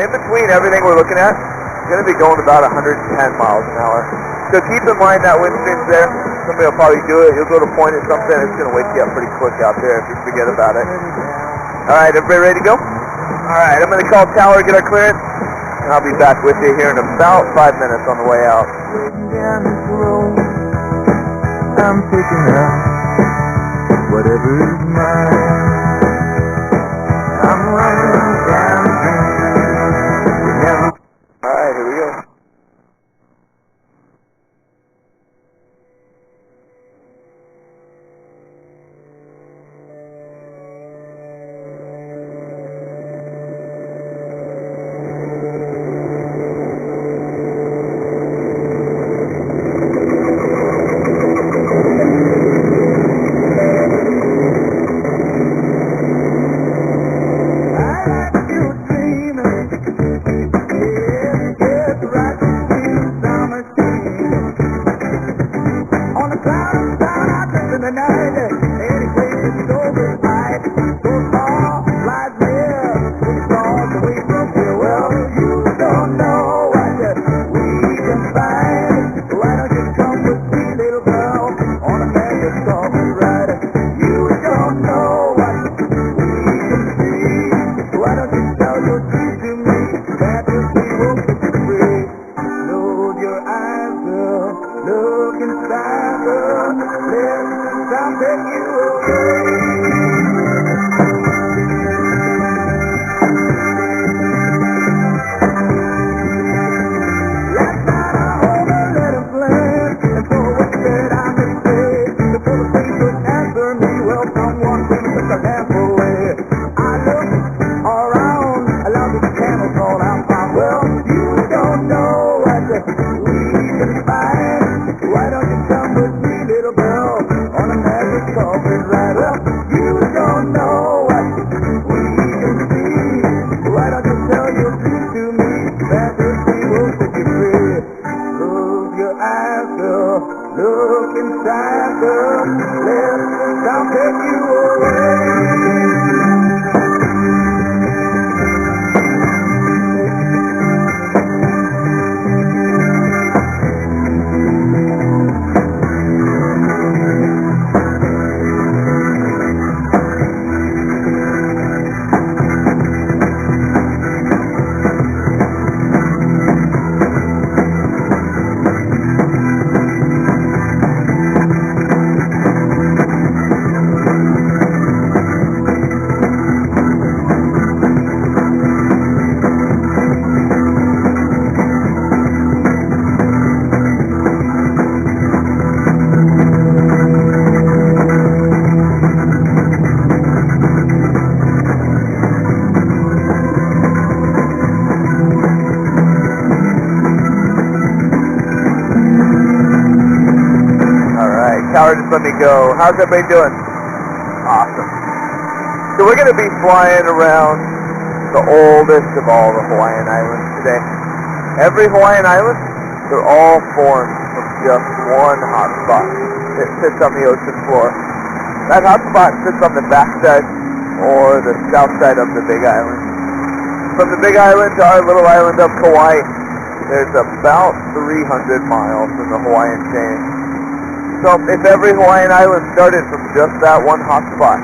in between everything we're looking at, it's going to be going about 110 miles an hour. So keep in mind that wind stream's there. Somebody will probably do it. You'll go to point at something, it's going to wake you up pretty quick out there if you forget about it. All right, everybody ready to go? All right, I'm going to call tower, get our clearance, and I'll be back with you here in about 5 minutes on the way out. Down this road, I'm picking up whatever is mine. I'm running down the All right, here we go. Just let me go. How's everybody doing? Awesome. So we're going to be flying around the oldest of all the Hawaiian Islands today. Every Hawaiian island, they're all formed from just one hotspot that sits on the ocean floor. That hotspot sits on the backside or the south side of the Big Island. From the Big Island to our little island of Kaui, there's about 300 miles in the Hawaiian chain. So if every Hawaiian island started from just that one hotspot,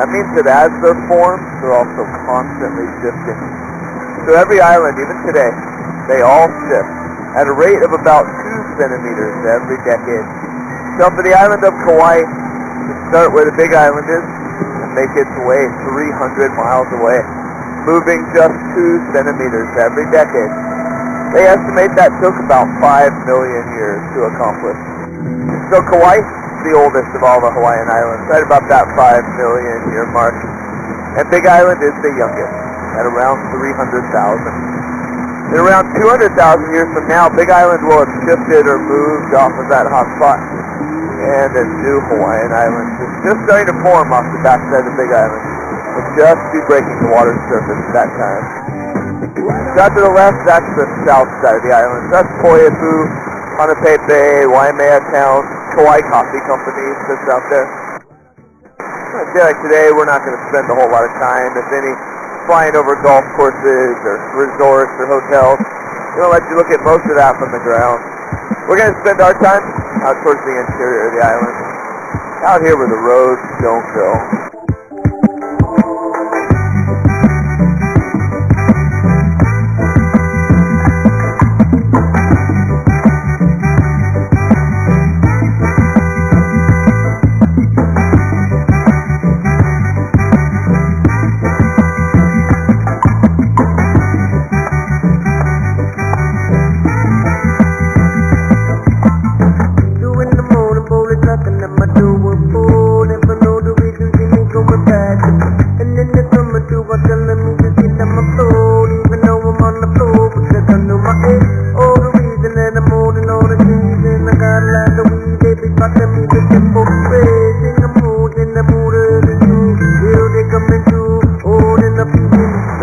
that means that as they're formed, they're also constantly shifting. So every island, even today, they all shift at a rate of about 2 centimeters every decade. So for the island of Kauai to start where the Big Island is and make its way 300 miles away, moving just 2 centimeters every decade, they estimate that took about 5 million years to accomplish. So Kauai is the oldest of all the Hawaiian islands, right about that 5 million year mark. And Big Island is the youngest, at around 300,000. In around 200,000 years from now, Big Island will have shifted or moved off of that hotspot, and a new Hawaiian island is just starting to form off the backside of Big Island. We'll just be breaking the water's surface at that time. So out to the left, that's the south side of the island. That's Poiapu, Hanapepe, Waimea Town, Kauai Coffee Company sits out there. I feel like today we're not going to spend a whole lot of time, if any, flying over golf courses or resorts or hotels. They don't let you look at most of that from the ground. We're going to spend our time out towards the interior of the island, out here where the roads don't go.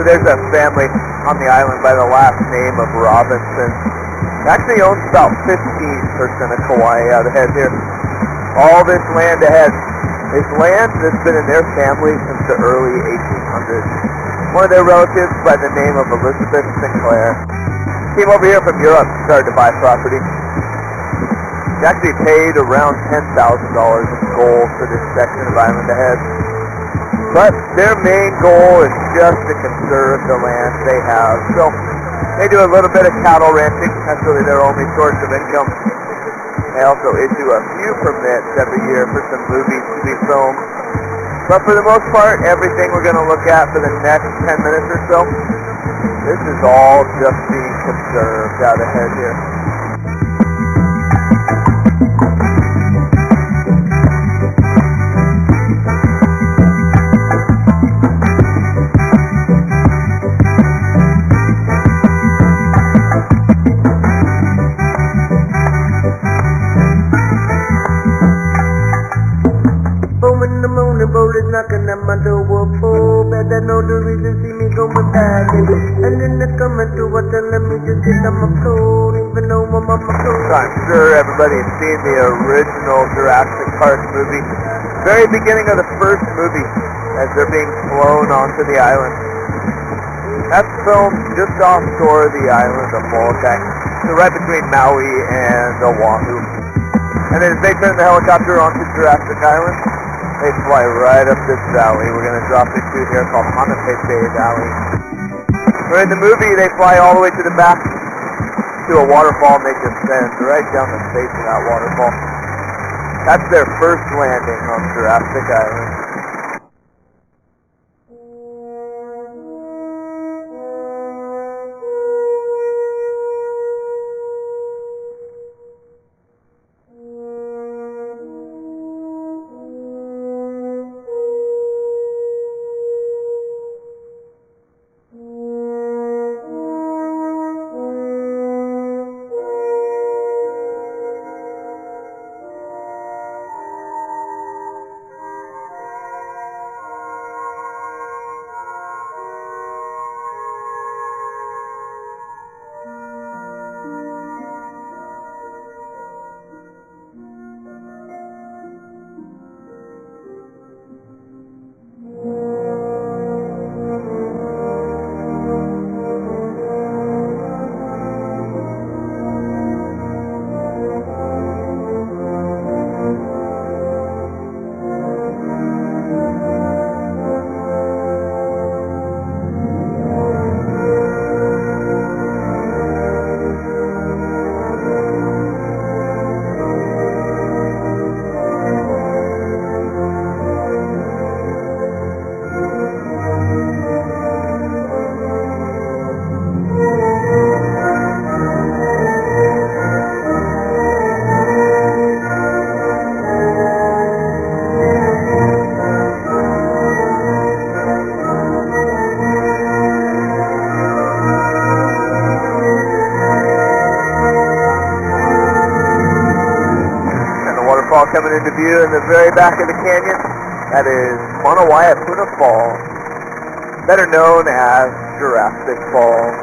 There's a family on the island by the last name of Robinson. Actually owns about 15% of Kauai out ahead here. All this land ahead is land that's been in their family since the early 1800s. One of their relatives by the name of Elizabeth Sinclair came over here from Europe and started to buy property. She actually paid around $10,000 in gold for this section of island ahead. But their main goal is just to conserve the land they have. So they do a little bit of cattle ranching. That's really their only source of income. They also issue a few permits every year for some movies to be filmed. But for the most part, everything we're going to look at for the next 10 minutes or so, this is all just being conserved out ahead here. Knocking at my door, oh, but I know the reason, see me going back, and then they coming to what telling me just sit on my floor, even though I'm on my floor. So I'm sure everybody's seen the original Jurassic Park movie. Very beginning of the first movie, as they're being flown onto the island. That's filmed just offshore the island of Molokai, so right between Maui and Oahu. And then as they turn the helicopter onto Jurassic Island, they fly right up this valley we're going to drop into here called Hanapepe Valley. Where in the movie they fly all the way to the back to a waterfall and they descend right down the face of that waterfall. That's their first landing on Jurassic Island. Coming into view in the very back of the canyon, that is Manawaiapuna Falls, better known as Jurassic Falls.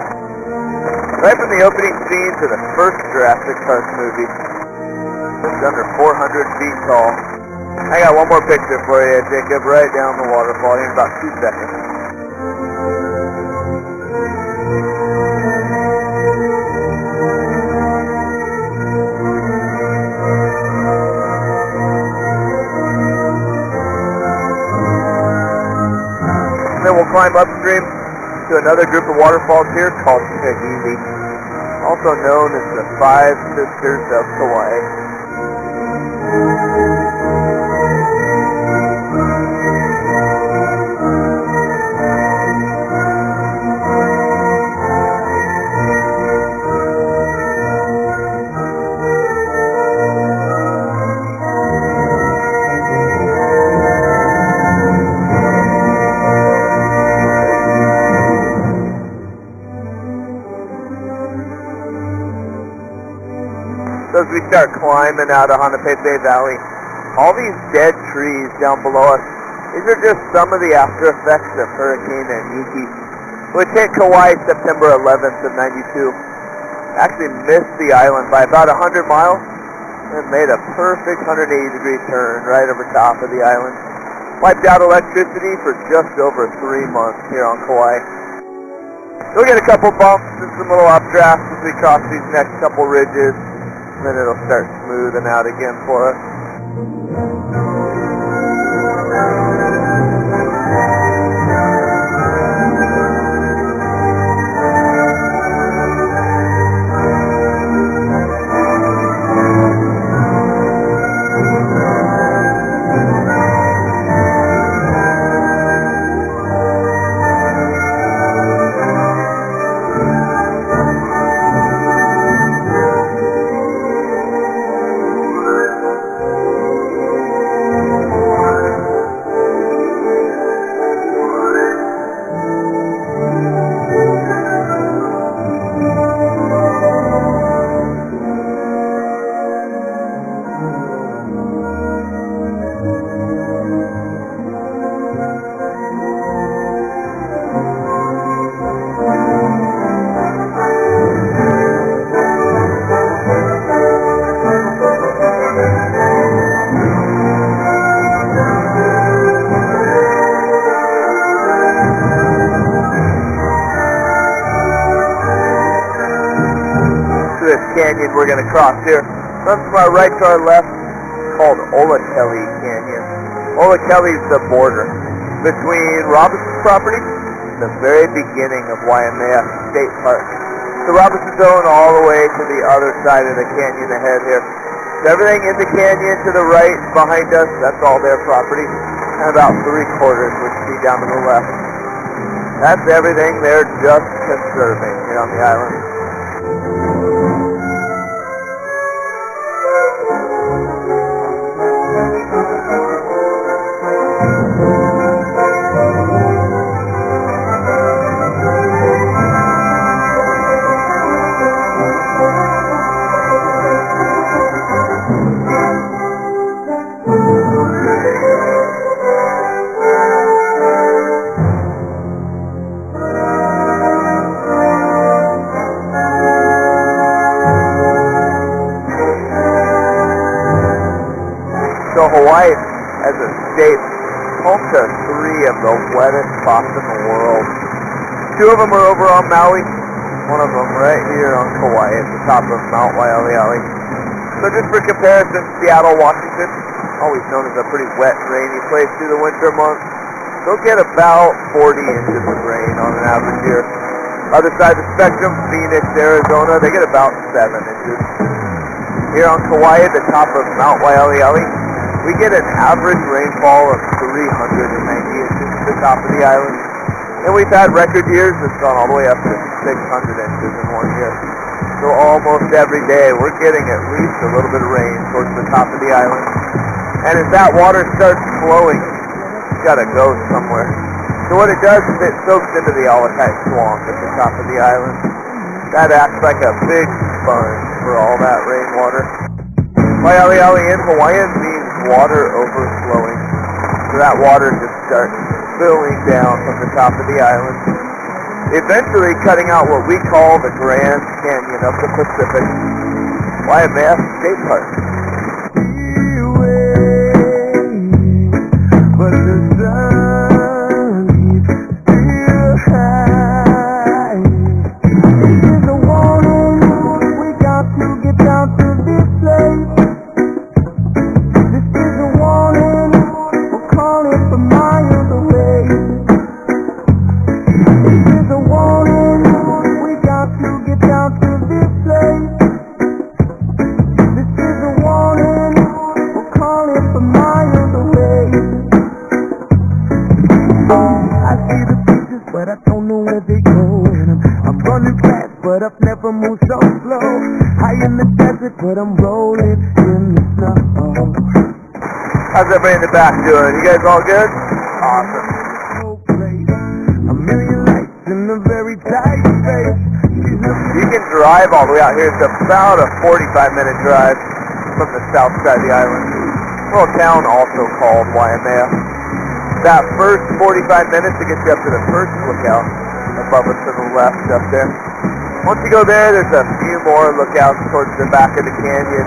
Right from the opening scene to the first Jurassic Park movie, it's under 400 feet tall. I got one more picture for you, Jacob, right down the waterfall here in about 2 seconds. climb upstream to another group of waterfalls here called Kaui, also known as the Five Sisters of Kaui. So as we start climbing out of Hanapepe Valley, all these dead trees down below us, these are just some of the after effects of Hurricane Aniki, which hit Kauai September 11th of 92. Actually missed the island by about 100 miles and made a perfect 180-degree turn right over top of the island. Wiped out electricity for just over 3 months here on Kauai. We'll get a couple bumps and some little updrafts as we cross these next couple ridges. Then it'll start smoothing out again for us. This canyon we're going to cross here runs from our right to our left, called Kelly Canyon. Kelly is the border between Robinson's property and the very beginning of Waimea State Park. So Robinson's Zone all the way to the other side of the canyon ahead here. So everything in the canyon to the right behind us, that's all their property. And about 3/4, which you see down to the left. That's everything they're just conserving here on the island. So Hawaii, as a state, home to 3 of the wettest spots in the world. 2 of them are over on Maui, 1 of them right here on Kauai at the top of Mount Waialeale. So just for comparison, Seattle, Washington, always known as a pretty wet, rainy place through the winter months. They'll get about 40 inches of rain on an average year. Other side of the spectrum, Phoenix, Arizona, they get about 7 inches. Here on Kauai at the top of Mount Waialeale, we get an average rainfall of 390 inches at the top of the island. And we've had record years that's gone all the way up to 600 inches in 1 year. So almost every day we're getting at least a little bit of rain towards the top of the island. And as that water starts flowing, it's got to go somewhere. So what it does is it soaks into the Alakai Swamp at the top of the island. That acts like a big sponge for all that rainwater. Waialeale in Hawaiian means water overflowing. So that water just starts spilling down from the top of the island, eventually cutting out what we call the Grand Canyon of the Pacific, Waimea State Park. But the sun still high. This is a warning, we got to get down to this place. This is a warning, we'll call it for miles away. miles away. I see the pictures, but I don't know where they go. And I'm running fast, but I've never moved so slow. High in the desert, but I'm rolling in the snow. How's everybody in the back doing? You guys all good? Awesome. A million lights in a very tight space. You can drive all the way out here. It's about a 45-minute drive from the south side of the island. A little town also called Waimea. That first 45 minutes to get you up to the first lookout above us to the left up there. Once you go there, there's a few more lookouts towards the back of the canyon.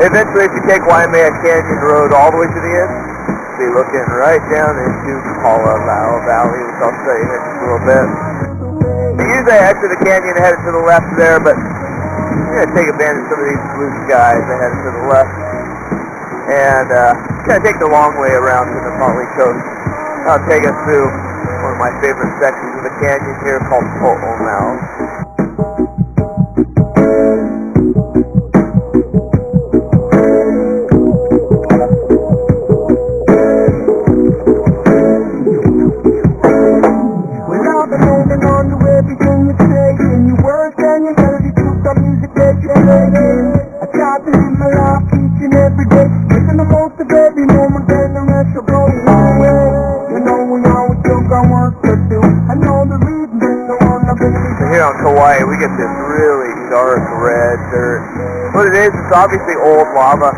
Eventually, if you take Waimea Canyon Road all the way to the end, you'll be looking right down into Kaui Valley, which I'll show you in just a little bit. Usually I exit the canyon and head to the left there, but I'm going to take advantage of some of these blue skies. I headed to the left and kind of take the long way around to the Pali Coast. I'll take us through one of my favorite sections of the canyon here called Po'omau. Here on Kauai, we get this really dark red dirt. What it is, it's obviously old lava,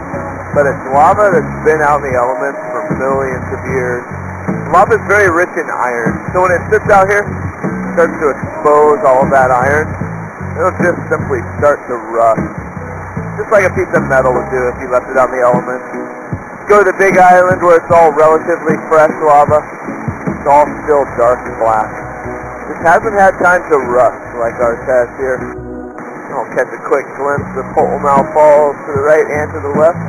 but it's lava that's been out in the elements for millions of years. Lava is very rich in iron, so when it sits out here, it starts to expose all of that iron. It'll just simply start to rust, just like a piece of metal would do if you left it out in the elements. Go to the Big Island where it's all relatively fresh lava. It's all still dark and black. Just hasn't had time to rust like ours has here. I'll catch a quick glimpse of Po'omau Falls to the right and to the left.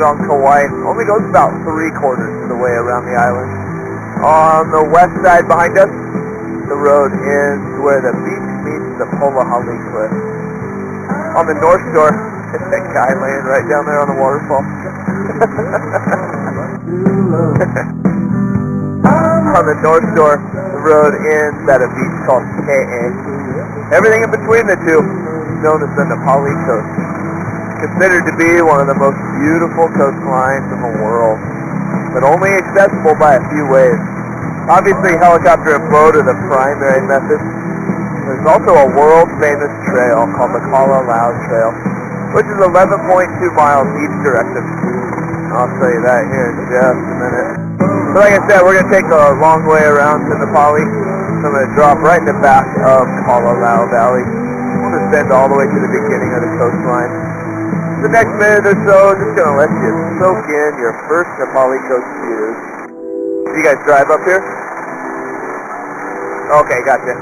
On Kauai only goes about 3/4 of the way around the island. On the west side behind us, the road ends where the beach meets the Polahali Cliff. On the north shore, it's that guy laying right down there on the waterfall. On the north shore, the road ends at a beach called Kaui. Everything in between the two is known as the Nepali Coast. Considered to be one of the most beautiful coastlines in the world, but only accessible by a few ways. Obviously, helicopter and boat are the primary methods. There's also a world-famous trail called the Kalalau Trail, which is 11.2 miles each direction. I'll show you that here in just a minute. So like I said, we're going to take a long way around to Nepali. So I'm going to drop right in the back of Kalalau Valley. We'll descend all the way to the beginning of the coastline. The next minute or so, just going to let you soak in your first Nepali coast views. You guys drive up here? Okay, gotcha.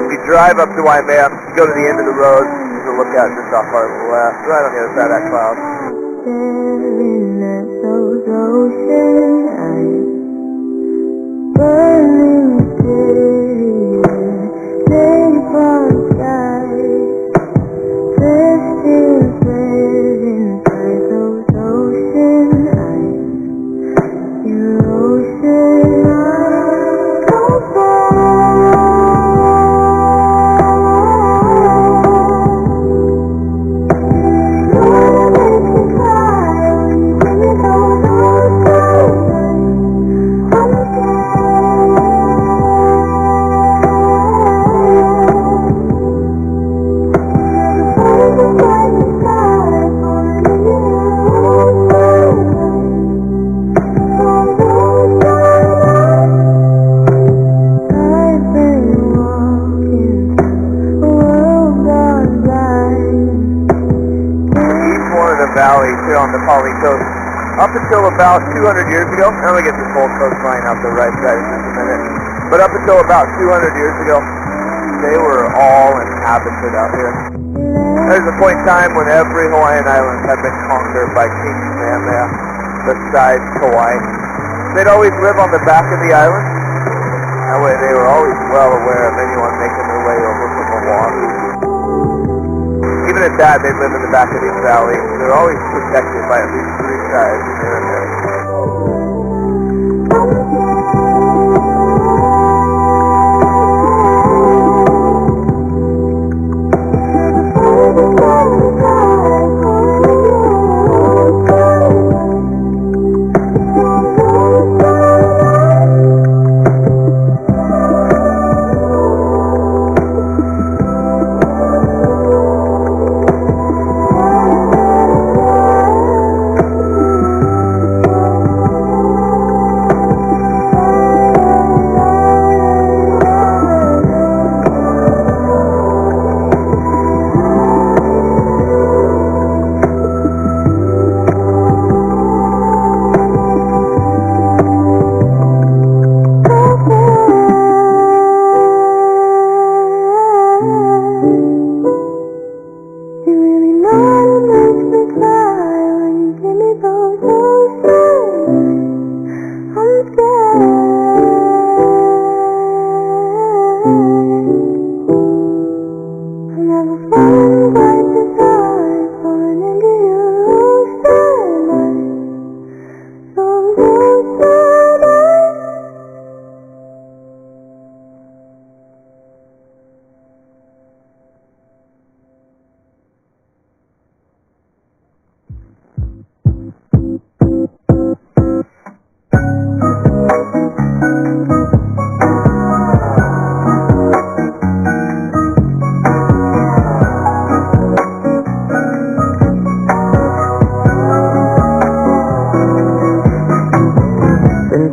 If you drive up to Waimea, you go to the end of the road, there's a lookout just off our left, right on the other side of that cloud. Burning city, napalm skies, drifting thread inside those ocean eyes. Your ocean eyes, come on. Kaui here on the Kaui coast. Up until about 200 years ago, I'm going to get this whole coastline out the right side in just a minute, but up until about 200 years ago, they were all inhabited out here. There's a point in time when every Hawaiian island had been conquered by King Kamehameha, besides Kauai. They'd always live on the back of the island. That way they were always well aware of anyone making their way over from the water. Even at that, they'd live in the back of these valleys. They're always protected by at least 3 tribes here and there.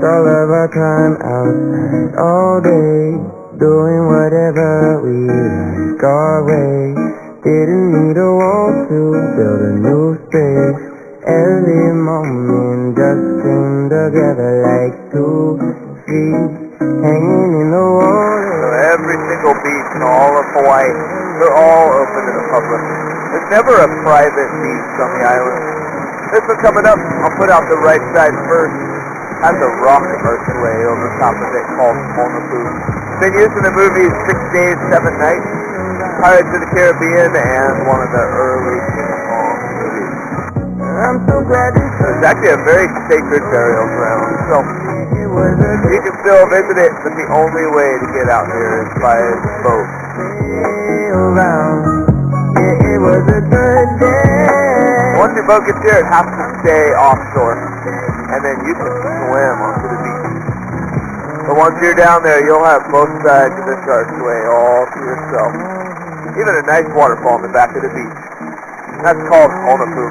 All of our time outside all day, doing whatever we like our way. Didn't need a wall to build a new space. Every moment just came together like 2 feet hanging in the water. So every single beach in all of Hawaii, they're all open to the public. There's never a private beach on the island. This one coming up, I'll put out the right side first. Has a rock archway over top of it called Monapu. Been used in the movies 6 Days, 7 Nights, Pirates of the Caribbean, and one of the early King Kong movies. I'm so glad It's actually a very sacred burial ground, so you can still visit it, but the only way to get out here is by boat. It was a good day. Once your boat gets here, it has to stay offshore, and then you can swim onto the beach. But once you're down there, you'll have both sides of this archway all to yourself. Even a nice waterfall in the back of the beach. That's called Monapu.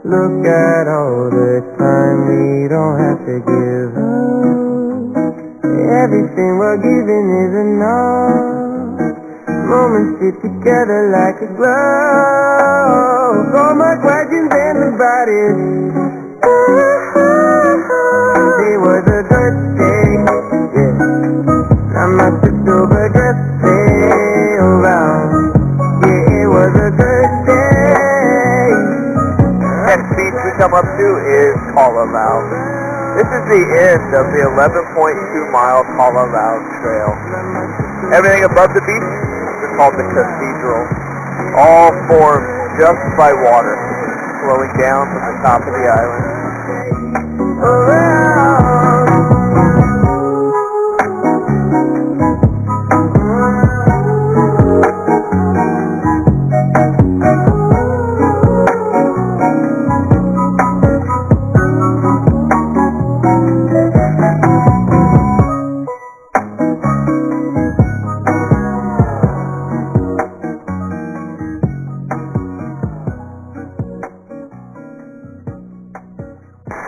Look at all the time we don't have to give up. Everything we're giving is enough. Moments fit together like a glove. So much questions and about it. It was a good day, yeah. I'm not too sure, but just stay around. Yeah, it was a good day. Next beach we come up to is Kalalau. This is the end of the 11.2-mile Kalalau Trail. Everything above the beach is called the Cathedral. All formed just by water flowing down from the top of the island.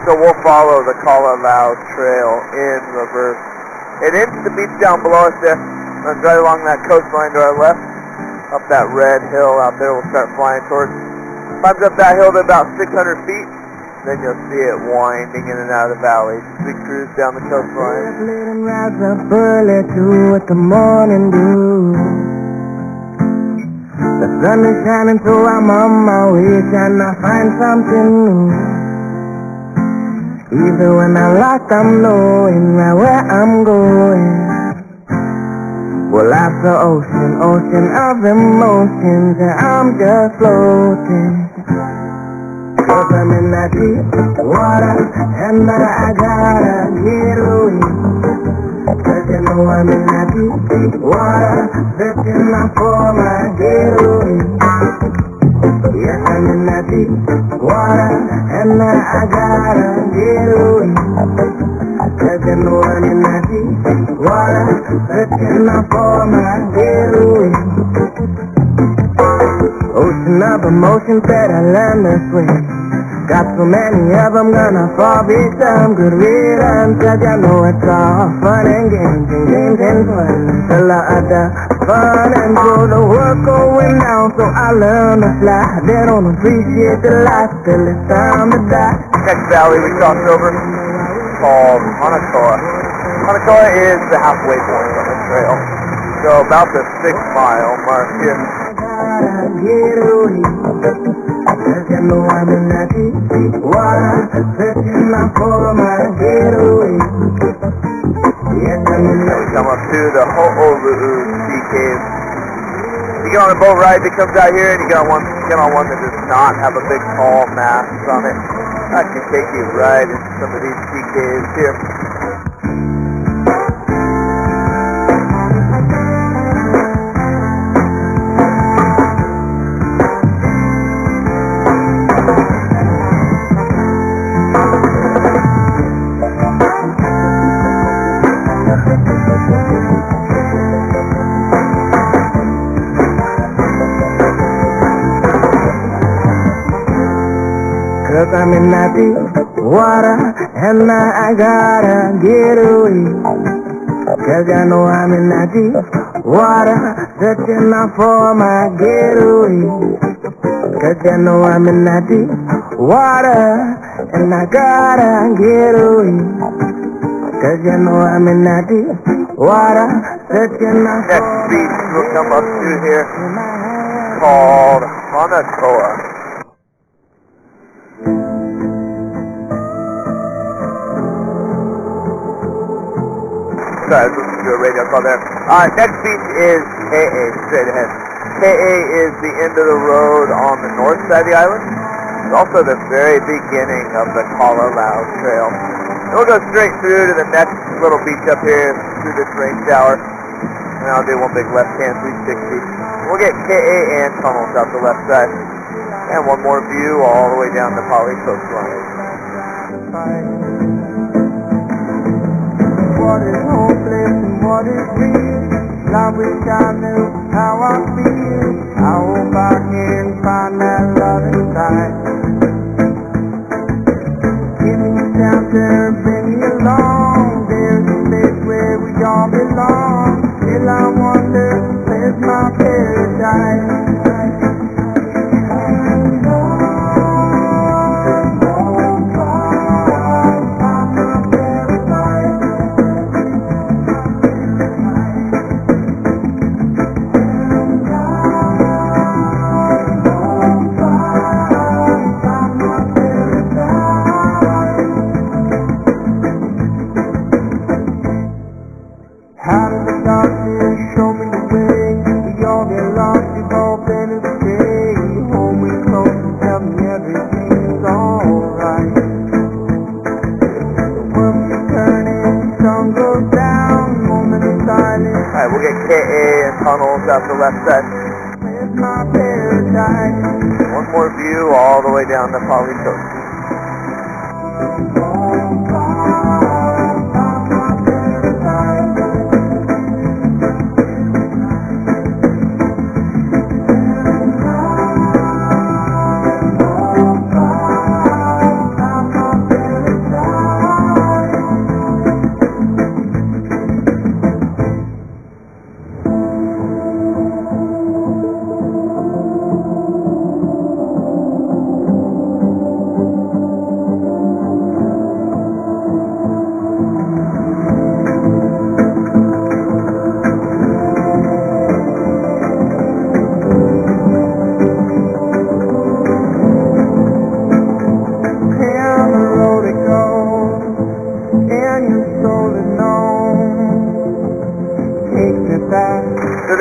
So we'll follow the Kalalau Trail in reverse. It ends the beach down below us there. Runs right along that coastline to our left. Up that red hill out there we'll start flying towards. Climbs up that hill to about 600 feet. Then you'll see it winding in and out of the valley as we cruise down the coastline. And rise up early too with the morning dew. The sun is shining, so I'm on my way trying to find something new. Even when I lost, I'm knowing right where I'm going. Well, life's the ocean of emotions, and I'm just floating. Cause I'm in that deep water, and I gotta get away. Cause you know I'm in that deep water, searching for my getaway. Yes, I'm in that deep water, and I gotta get away. Cause you know I'm in that deep water, searching for my getaway. Ocean of emotions that I learned this way. Got so many of them, gonna fall victim. Good riddance, cause you know it's all fun and games and fun. Till the other fun and so the work going down, so I learn to fly. They don't appreciate the life till it's time to die. Next valley we crossed over called Hanakoa. Hanakoa is the halfway point on the trail. So about the 6-mile mark here. Get away, cause you know I'm in that deep water, searching for my getaway. Yes, I'm in that. We come up to the Ho'olu'u Sea Cave. You get on a boat ride that comes out here, and you get on one that does not have a big tall mast on it. That can take you right into some of these sea caves here. Cause I'm in that deep water, and I gotta get away. Cause I know I'm in that deep water, searching for my getaway. Cause I know I'm in that deep water, and I gotta get away. Cause you know I'm in that deep water, searching Next beach we'll come up to here called Hanakoa. Sorry, I was listening to a radio call there. Next beach is Kaui, straight ahead. Kaui is the end of the road on the north side of the island. It's also the very beginning of the Kalalau Trail. And we'll go straight through to the next little beach up here through this rain shower. And I'll do one big left-hand 360. We'll get Kaui and tunnels out the left side. And one more view all the way down the Pali coastline. What is hopeless and what is real? I wish I knew how I feel. I hope I can find that love inside. Give me shelter, bring me along. There's a place where we all belong. Still I wonder, where's my paradise? Tunnels out the left side. One more view all the way down the Pali coast.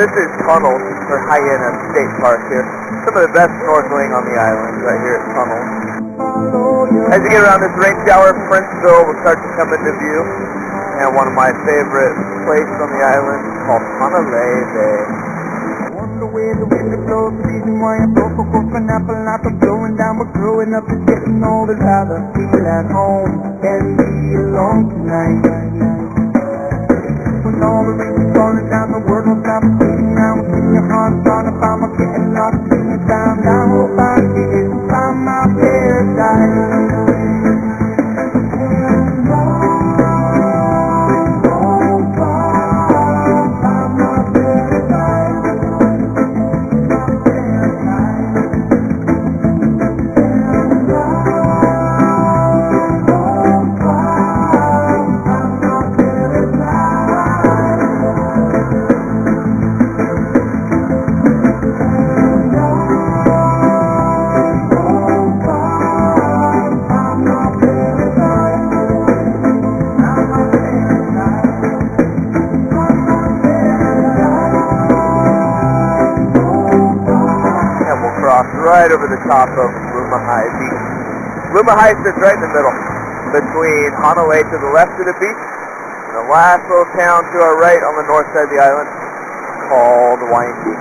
this is Tunnels, or Hyena State Park here. Some of the best snorkeling on the island right here at Tunnels. As you get around this rain shower, Princeville will start to come into view. And one of my favorite places on the island is called Honolulu Bay. Wonder where the wind blows, the reason why I broke a hook an apple not blowing down, but growing up is getting older, rather feel at home and be alone tonight. When all the rain is falling down, the world will stop beating now. In your heart, thought about my getting lost in the sound. I hope I can find my paradise. Right over the top of Lumahai Beach. Lumahai sits right in the middle between Honolulu to the left of the beach and the last little town to our right on the north side of the island called Waikiki.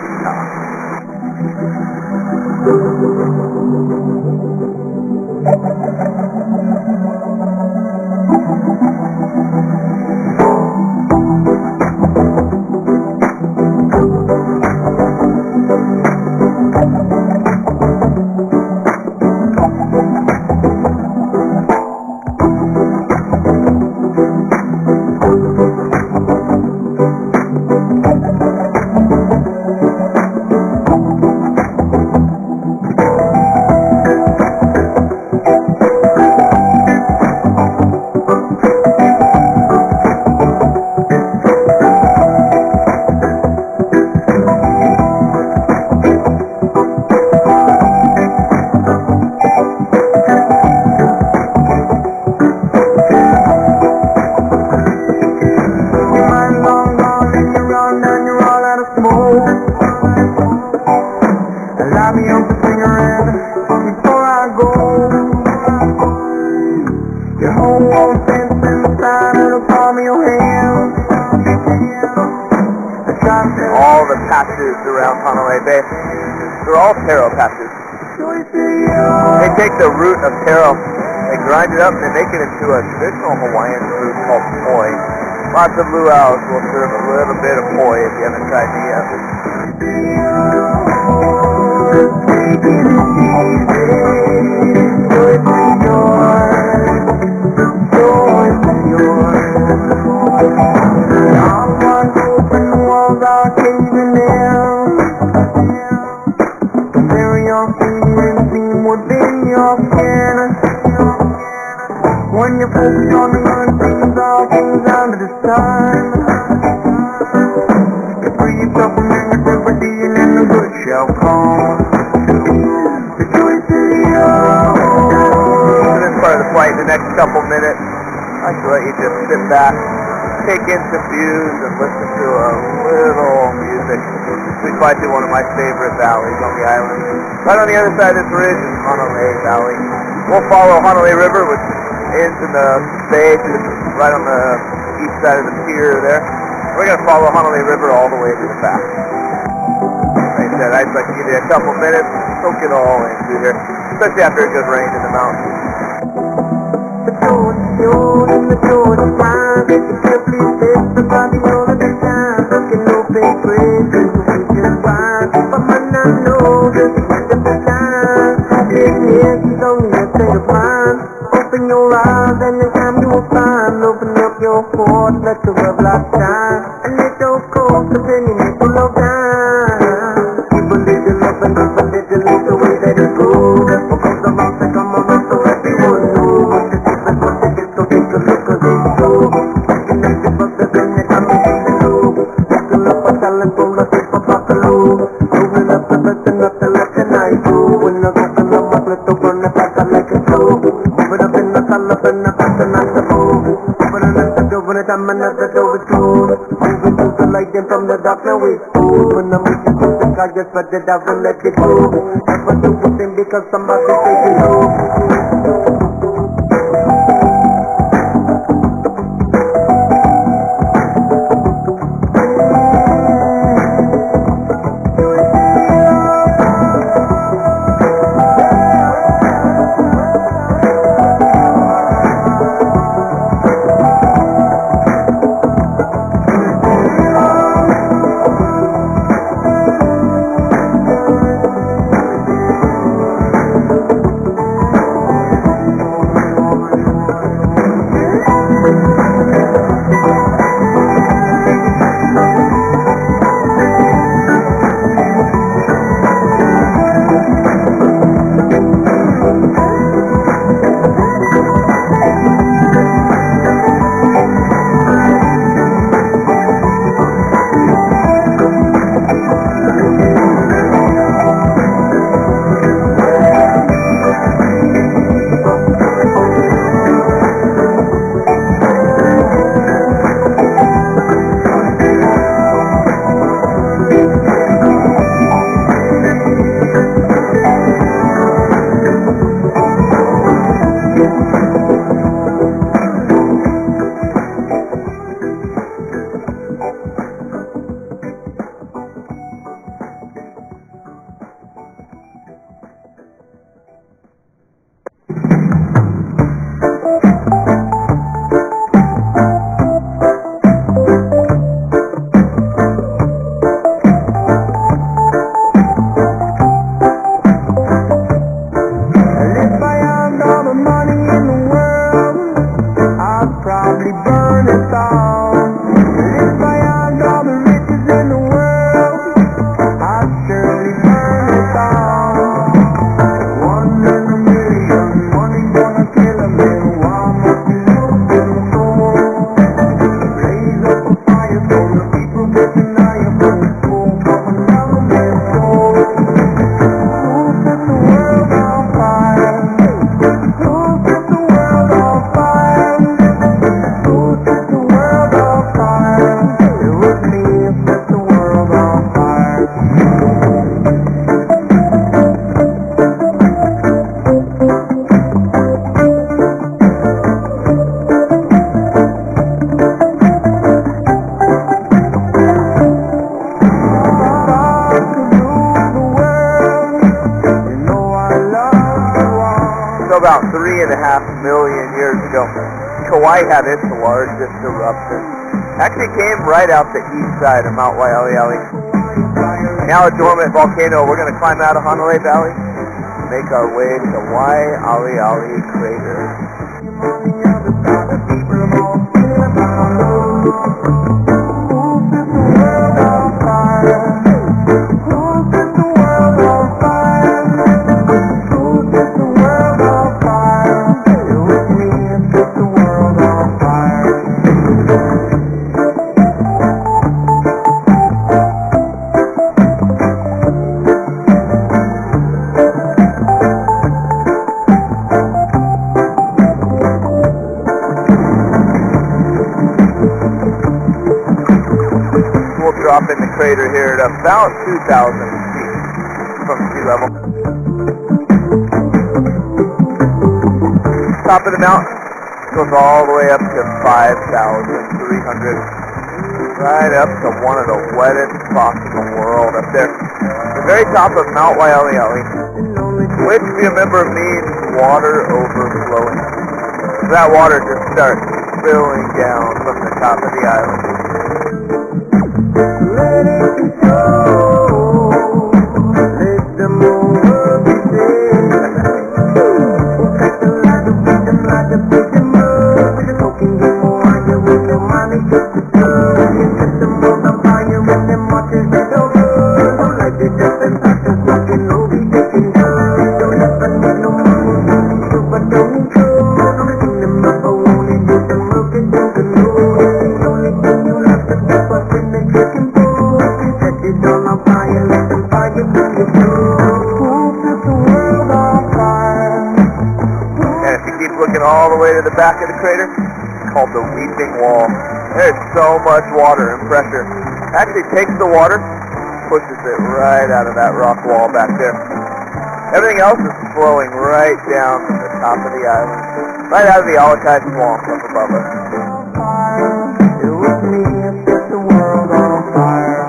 All the patches around Honolulu Bay, they're all taro patches. They take the root of taro, they grind it up, and they make it into a traditional Hawaiian food called poi. Lots of luau's will serve a little bit of poi if you haven't tried it yet. When you focus on the good things, all things under the sun, you free yourself from negativity and then the good shall come. The choice is yours. For this part of the flight, the next couple minutes, I'd like to let you just sit back, take in some views, and listen to a little music. We fly through one of my favorite valleys on the island. Right on the other side of this ridge is Honolulu Valley. We'll follow Honolulu River, which ends in the bay, right on the east side of the pier there. We're going to follow Honolulu River all the way to the back. Like I said, I'd like to give you a couple minutes, soak it all in through here, especially after a good rain in the mountains. Open your eyes and in time you will find. Open up your heart, let the love light shine. And let those cold opinions make you low down. Keep a little up and keep a little is the way that it goes. Because the rocks that come around so everyone knows. What the difference, what the difference, so take a look cause it's true. Looking at the bus that's in the coming in the loop. Looking up a talent full of paper buffalo. Moving up the person up to let the night go. When I go from the buckle to run the back I like it slow. Moving up in the sun up in the back and I suppose. Moving on the door when it's time another door is cold. Moving through the light and from the dark now we fool. When I'm with you, I just let it out and let it go. Never do the thing because somebody say you know. About 3.5 million years ago, Kaui had its largest eruption. Actually came right out the east side of Mount Waialeale. Now a dormant volcano. We're going to climb out of Hanalei Valley, make our way to Waialeale crater. Drop in the crater here at about 2,000 feet from sea level. Top of the mountain goes all the way up to 5,300. Right up to one of the wettest spots in the world up there. The very top of Mount Waialeale, which, if you remember, means water overflowing. So that water just starts spilling down from the top of the island. Let it go. Let them over be said. Take the light of freedom like a big mud. With the smoking game more higher with the money just to do. Set them on the fire with them watches that are good. Don't like the death and back to walking over they can do. Don't have no money, but don't need to. Don't bring them up, I won't do them look at them to know. The only thing you have to step up in the chicken. On a fire, let them fire bring you through. Who set the world on fire? And if you keep looking all the way to the back of the crater, it's called the Weeping Wall. There's so much water and pressure. It actually takes the water pushes it right out of that rock wall back there. Everything else is flowing right down from the top of the island, right out of the Alakai Swamp up above us. It was me that set the world on fire.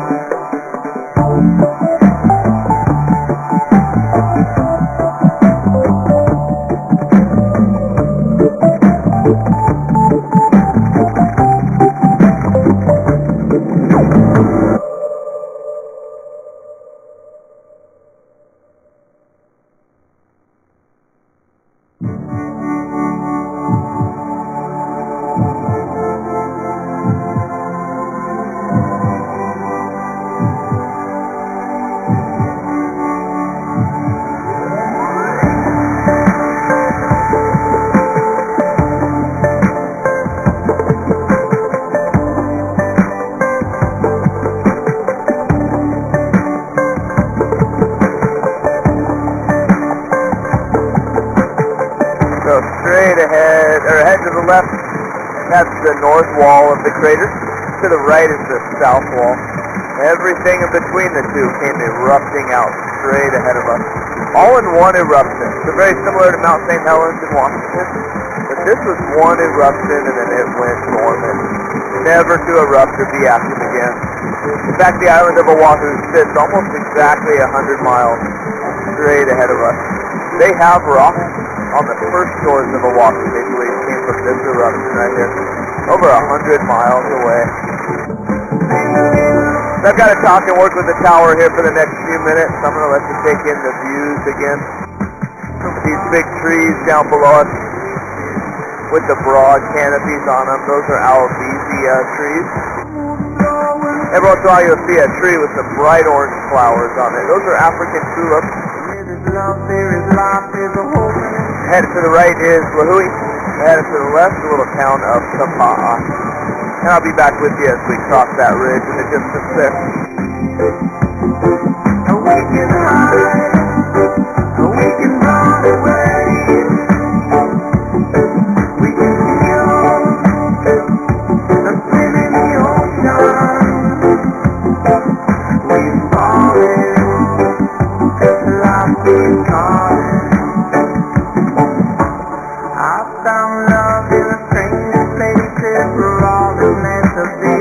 So straight ahead, or ahead to the left, that's the north wall of the crater. To the right is the south wall. Everything in between the two came erupting out straight ahead of us. All in one eruption. So very similar to Mount St. Helens in Washington. But this was one eruption and then it went dormant. Never to erupt or be active again. In fact, the island of Oahu sits almost exactly 100 miles straight ahead of us. They have rocks on the first shores of Oahu, they believe, came from this eruption right here, over 100 miles away. So I've got to talk and work with the tower here for the next few minutes. I'm going to let you take in the views again. These big trees down below us with the broad canopies on them, those are Albizia trees. Every once in a while you'll see a tree with some bright orange flowers on it. Those are African tulips. Headed to the right is Lahui. Headed to the left, the little town of Kapa'a. And I'll be back with you as we cross that ridge in the distance there. We can hide, we can run away. We can feel the swim in the ocean. We're falling, life is calling. I found love in the strangest places we're all meant to be.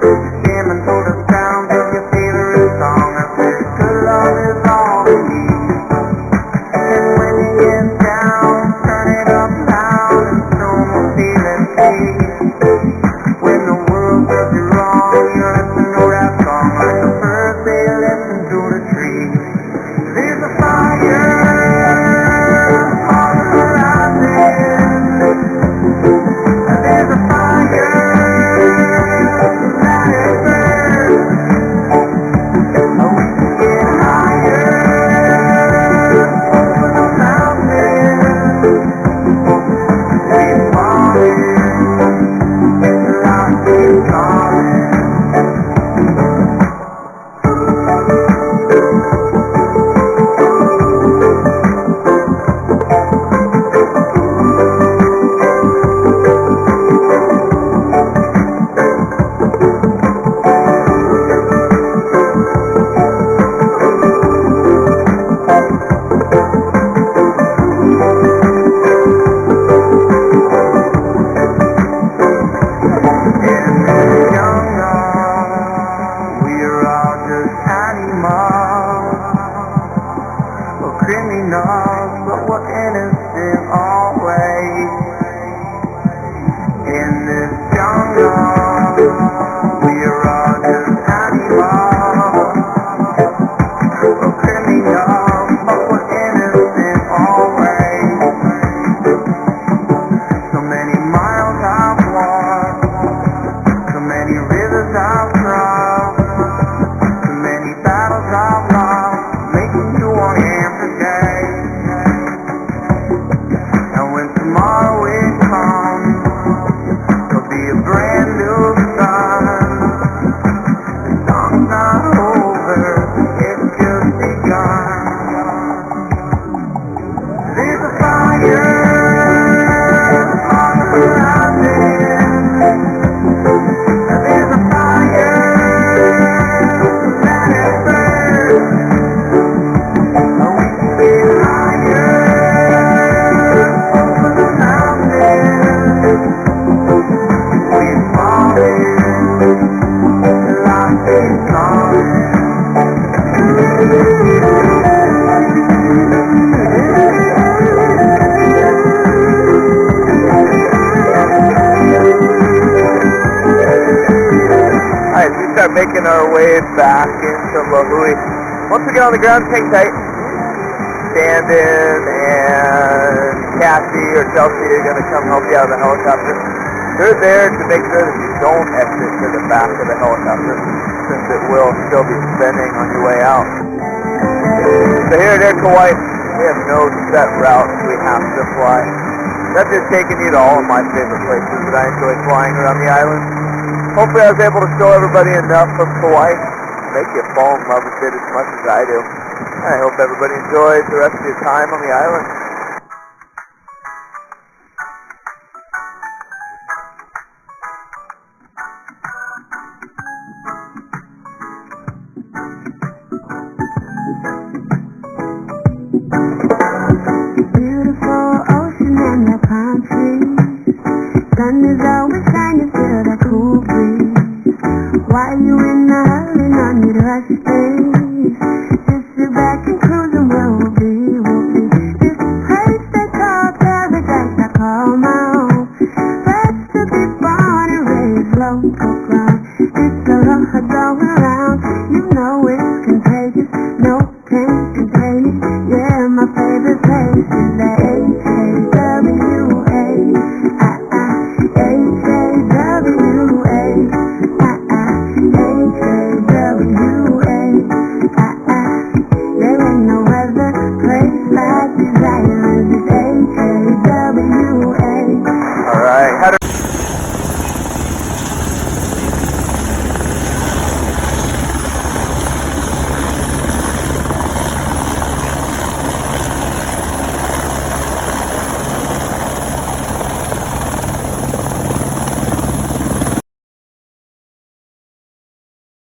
Skimming through the sound of your favorite song. I said, good love is start making our way back into Lahui. Once we get on the ground, hang tight. Shandon and Cassie or Chelsea are going to come help you out of the helicopter. They're there to make sure that you don't exit to the back of the helicopter, since it will still be spinning on your way out. So here at Kaui, we have no set routes we have to fly. That's just taking you to all of my favorite places that I enjoy flying around the island. Hopefully I was able to show everybody enough of Kaui to make you fall in love with it as much as I do. And I hope everybody enjoys the rest of your time on the island. Beautiful ocean and the palm trees. Sun is always shining, feel that cool breeze. While you in the hurry, no need to rush things. Just sit back and cruise and we'll be. This place they call paradise, I call my own. Blessed to be born and raised local ground. It's a lot going around, you know it.